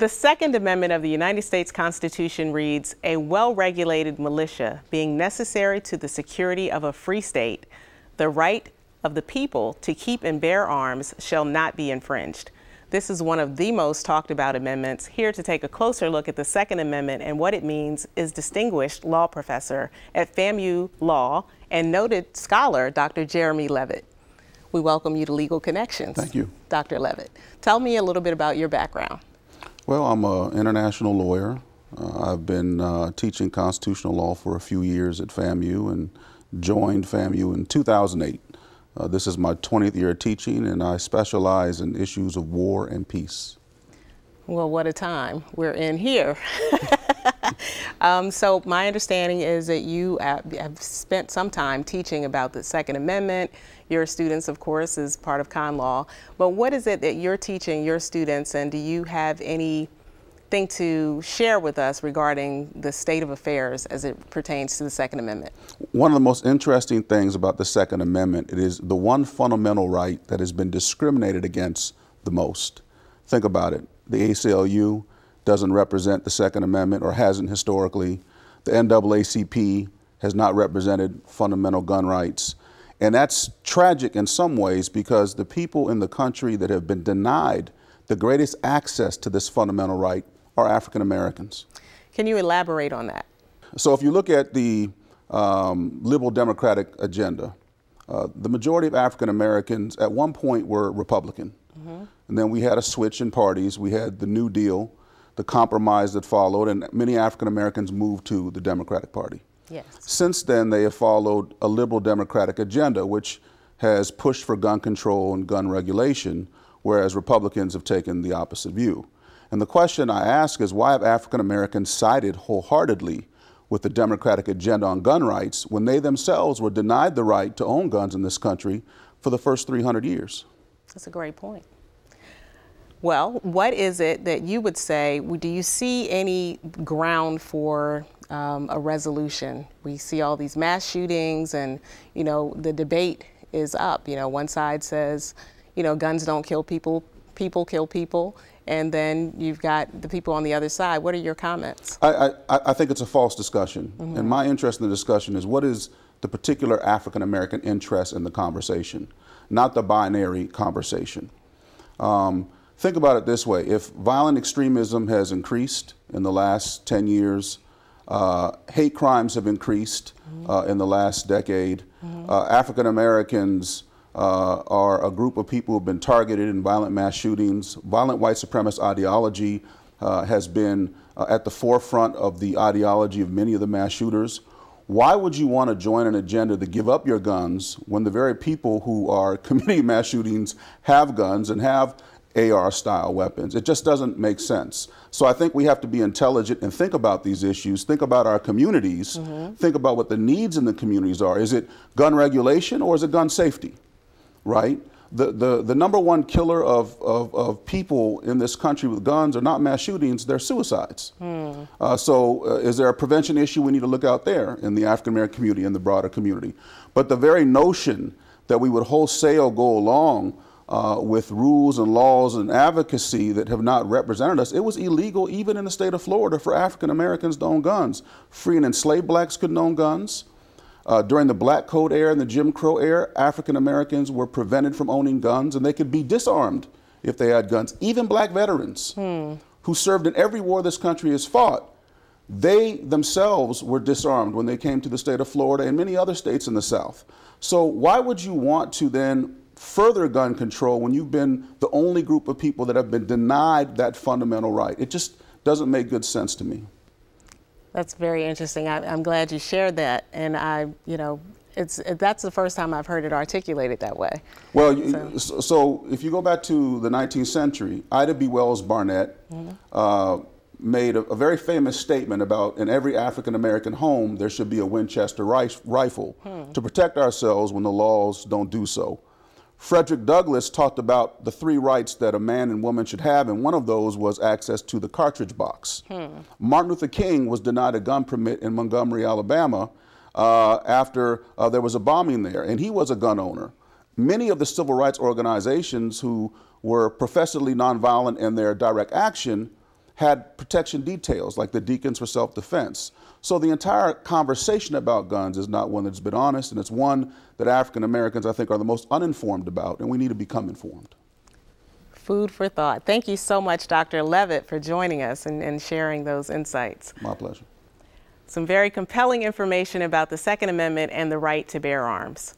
The Second Amendment of the United States Constitution reads, "A well-regulated militia being necessary to the security of a free state, the right of the people to keep and bear arms shall not be infringed." This is one of the most talked about amendments. Here to take a closer look at the Second Amendment and what it means is distinguished law professor at FAMU Law and noted scholar, Dr. Jeremy Levitt. We welcome you to Legal Connections. Thank you. Dr. Levitt, tell me a little bit about your background. Well, I'm an international lawyer. I've been teaching constitutional law for a few years at FAMU and joined FAMU in 2008. This is my 20th year of teaching, and I specialize in issues of war and peace. Well, what a time we're in here. So my understanding is that you have spent some time teaching about the Second Amendment. Your students, of course, is part of con law. But what is it that you're teaching your students, and do you have anything to share with us regarding the state of affairs as it pertains to the Second Amendment? One of the most interesting things about the Second Amendment, it is the one fundamental right that has been discriminated against the most. Think about it. The ACLU doesn't represent the Second Amendment, or hasn't historically. The NAACP has not represented fundamental gun rights. And that's tragic in some ways, because the people in the country that have been denied the greatest access to this fundamental right are African Americans. Can you elaborate on that? So if you look at the liberal democratic agenda, the majority of African Americans at one point were Republican. And then we had a switch in parties. We had the New Deal, the compromise that followed, and many African Americans moved to the Democratic Party. Yes. Since then, they have followed a liberal democratic agenda, which has pushed for gun control and gun regulation, whereas Republicans have taken the opposite view. And the question I ask is, why have African Americans sided wholeheartedly with the democratic agenda on gun rights when they themselves were denied the right to own guns in this country for the first 300 years? That's a great point. Well, what is it that you would say, do you see any ground for a resolution? We see all these mass shootings, and, you know, the debate is up. You know, one side says, you know, guns don't kill people, people kill people. And then you've got the people on the other side. What are your comments? I think it's a false discussion. And my interest in the discussion is, what is the particular African American interest in the conversation, not the binary conversation. Think about it this way. If violent extremism has increased in the last 10 years, hate crimes have increased in the last decade, African Americans are a group of people who have been targeted in violent mass shootings. Violent white supremacist ideology has been at the forefront of the ideology of many of the mass shooters. Why would you want to join an agenda to give up your guns when the very people who are committing mass shootings have guns and have AR-style weapons? It just doesn't make sense. So I think we have to be intelligent and think about these issues, think about our communities, think about what the needs in the communities are. Is it gun regulation, or is it gun safety, right? The number one killer of people in this country with guns are not mass shootings, they're suicides. So is there a prevention issue? We need to look out there in the African American community and the broader community. But the very notion that we would wholesale go along with rules and laws and advocacy that have not represented us. It was illegal even in the state of Florida for African Americans to own guns. Free and enslaved blacks couldn't own guns. During the Black Code era and the Jim Crow era, African Americans were prevented from owning guns, and they could be disarmed if they had guns. Even black veterans who served in every war this country has fought, they themselves were disarmed when they came to the state of Florida and many other states in the South. So why would you want to then further gun control when you've been the only group of people that have been denied that fundamental right? It just doesn't make good sense to me. That's very interesting. I'm glad you shared that, and you know, that's the first time I've heard it articulated that way. Well, so if you go back to the 19th century, Ida B. Wells Barnett made a very famous statement about, in every African American home there should be a Winchester rifle to protect ourselves when the laws don't do so. Frederick Douglass talked about the 3 rights that a man and woman should have, and one of those was access to the cartridge box. Martin Luther King was denied a gun permit in Montgomery, Alabama, after there was a bombing there, and he was a gun owner. Many of the civil rights organizations who were professedly nonviolent in their direct action had protection details like the Deacons for Self-Defense. So the entire conversation about guns is not one that's been honest, and it's one that African Americans, I think, are the most uninformed about, and we need to become informed. Food for thought. Thank you so much, Dr. Levitt, for joining us and sharing those insights. My pleasure. Some very compelling information about the Second Amendment and the right to bear arms.